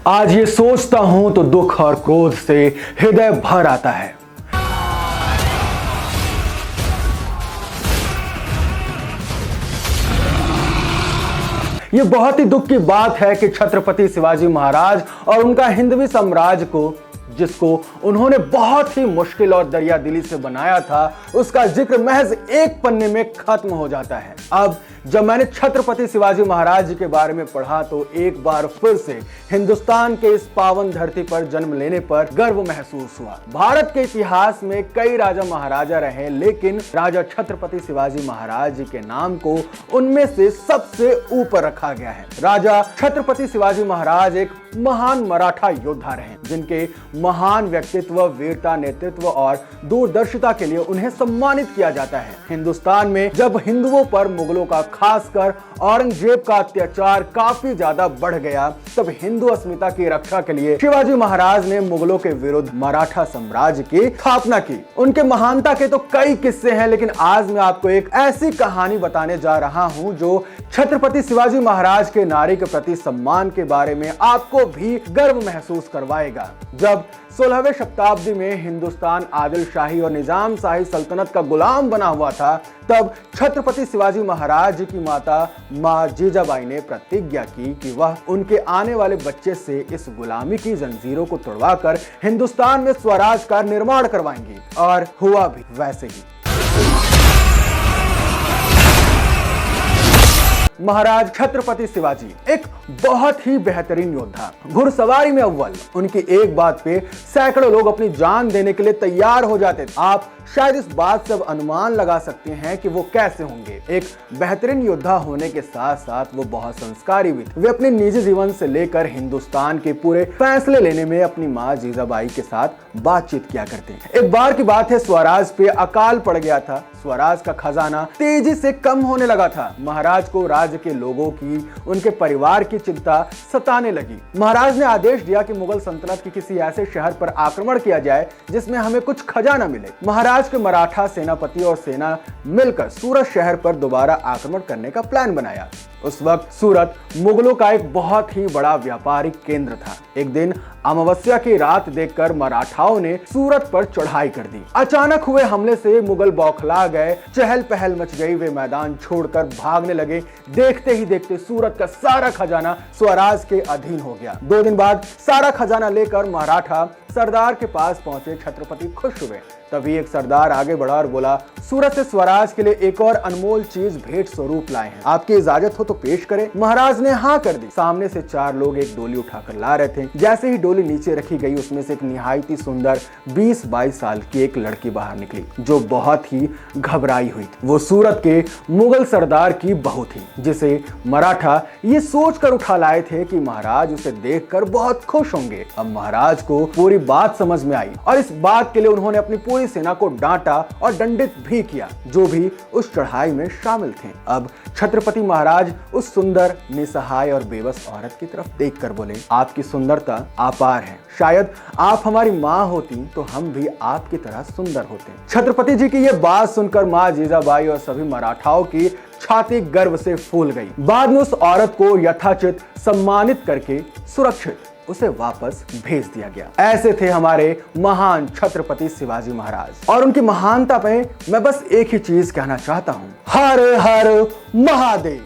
आज ये सोचता हूं तो दुख और क्रोध से हृदय भर आता है। ये बहुत ही दुख की बात है कि छत्रपति शिवाजी महाराज और उनका हिंदवी साम्राज्य को, जिसको उन्होंने बहुत ही मुश्किल और दरिया दिली से बनाया था, उसका जिक्र महज एक पन्ने में खत्म हो जाता है। अब जब मैंने छत्रपति शिवाजी महाराज जी के बारे में पढ़ा तो एक बार फिर से हिंदुस्तान के इस पावन धरती पर जन्म लेने पर गर्व महसूस हुआ। भारत के इतिहास में कई राजा महाराजा रहे, लेकिन राजा छत्रपति शिवाजी महाराज जी के नाम को उनमें से सबसे ऊपर रखा गया है। राजा छत्रपति शिवाजी महाराज एक महान मराठा योद्धा रहे, जिनके महान व्यक्तित्व, वीरता, नेतृत्व और दूरदर्शिता के लिए उन्हें सम्मानित किया जाता है। हिंदुस्तान में जब हिंदुओं पर मुगलों का, खासकर औरंगजेब का अत्याचार काफी ज्यादा बढ़ गया, तब हिंदू अस्मिता की रक्षा के लिए शिवाजी महाराज ने मुगलों के विरुद्ध मराठा साम्राज्य की स्थापना की। उनके महानता के तो कई किस्से हैं, लेकिन आज मैं आपको एक ऐसी कहानी बताने जा रहा हूं जो छत्रपति शिवाजी महाराज के नारी के प्रति सम्मान के बारे में आपको भी गर्व महसूस करवाएगा। जब 16वीं शताब्दी में हिंदुस्तान आदिल शाही और निजाम शाही सल्तनत का गुलाम बना हुआ था, तब छत्रपति शिवाजी महाराज जी की माता मां जीजाबाई ने प्रतिज्ञा की कि वह उनके आने वाले बच्चे से इस गुलामी की जंजीरों को तोड़वाकर हिंदुस्तान में स्वराज का निर्माण करवाएंगी, और हुआ भी वैसे ही। महाराज छत्रपति शिवाजी एक बहुत ही बेहतरीन योद्धा, घुड़सवारी में अव्वल। उनकी एक बात पे सैकड़ों लोग अपनी जान देने के लिए तैयार हो जाते थे। आप शायद इस बात से अनुमान लगा सकते हैं कि वो कैसे होंगे। एक बेहतरीन योद्धा होने के साथ साथ वो बहुत संस्कारी भी थे। वे अपने निजी जीवन से लेकर हिंदुस्तान के पूरे फैसले लेने में अपनी मां जीजाबाई के साथ बातचीत किया करते हैं। एक बार की बात है, स्वराज पे अकाल पड़ गया था। स्वराज का खजाना तेजी से कम होने लगा था। महाराज को राज्य के लोगों की, उनके परिवार की चिंता सताने लगी। महाराज ने आदेश दिया कि मुगल सल्तनत के किसी ऐसे शहर पर आक्रमण किया जाए जिसमें हमें कुछ खजाना मिले। महाराज के मराठा सेनापति और सेना मिलकर सूरत शहर पर दोबारा आक्रमण करने का प्लान बनाया। उस वक्त सूरत मुगलों का एक बहुत ही बड़ा व्यापारिक केंद्र था। एक दिन अमावस्या की रात देखकर मराठाओं ने सूरत पर चढ़ाई कर दी। अचानक हुए हमले से मुगल बौखला गए, चहल पहल मच गई। वे मैदान छोड़कर भागने लगे। देखते ही देखते सूरत का सारा खजाना स्वराज के अधीन हो गया। 2 दिन बाद सारा खजाना लेकर मराठा सरदार के पास पहुंचे। छत्रपति खुश हुए। तभी एक सरदार आगे बढ़ा और बोला, सूरत से स्वराज के लिए एक और अनमोल चीज भेंट स्वरूप लाए हैं, आपकी इजाजत हो तो पेश करें। महाराज ने हाँ कर दी। सामने से 4 लोग एक डोली उठाकर ला रहे थे। जैसे ही डोली नीचे रखी गई, उसमें से एक निहायत ही सुंदर 20-22 साल की एक लड़की बाहर निकली, जो बहुत ही घबराई हुई थी। वो सूरत के मुगल सरदार की बहू थी, जिसे मराठा ये सोचकर उठा लाए थे कि महाराज उसे देखकर बहुत खुश होंगे। अब महाराज को पूरी बात समझ में आई और इस बात के लिए उन्होंने अपनी पूरी सेना को डांटा और दंडित भी किया, जो भी उस चढ़ाई में शामिल थे। अब छत्रपति महाराज उस सुंदर, निसहाय और बेबस औरत की तरफ देखकर बोले, आपकी सुंदरता अपार है। शायद आप हमारी माँ होती तो हम भी आपकी तरह सुंदर होते। छत्रपति जी की यह बात सुनकर माँ जीजाबाई और सभी मराठाओं की छाती गर्व से फूल गई। बाद में उस औरत को यथाचित सम्मानित करके सुरक्षित उसे वापस भेज दिया गया। ऐसे थे हमारे महान छत्रपति शिवाजी महाराज, और उनकी महानता पे मैं बस एक ही चीज कहना चाहता हूं, हर हर महादेव।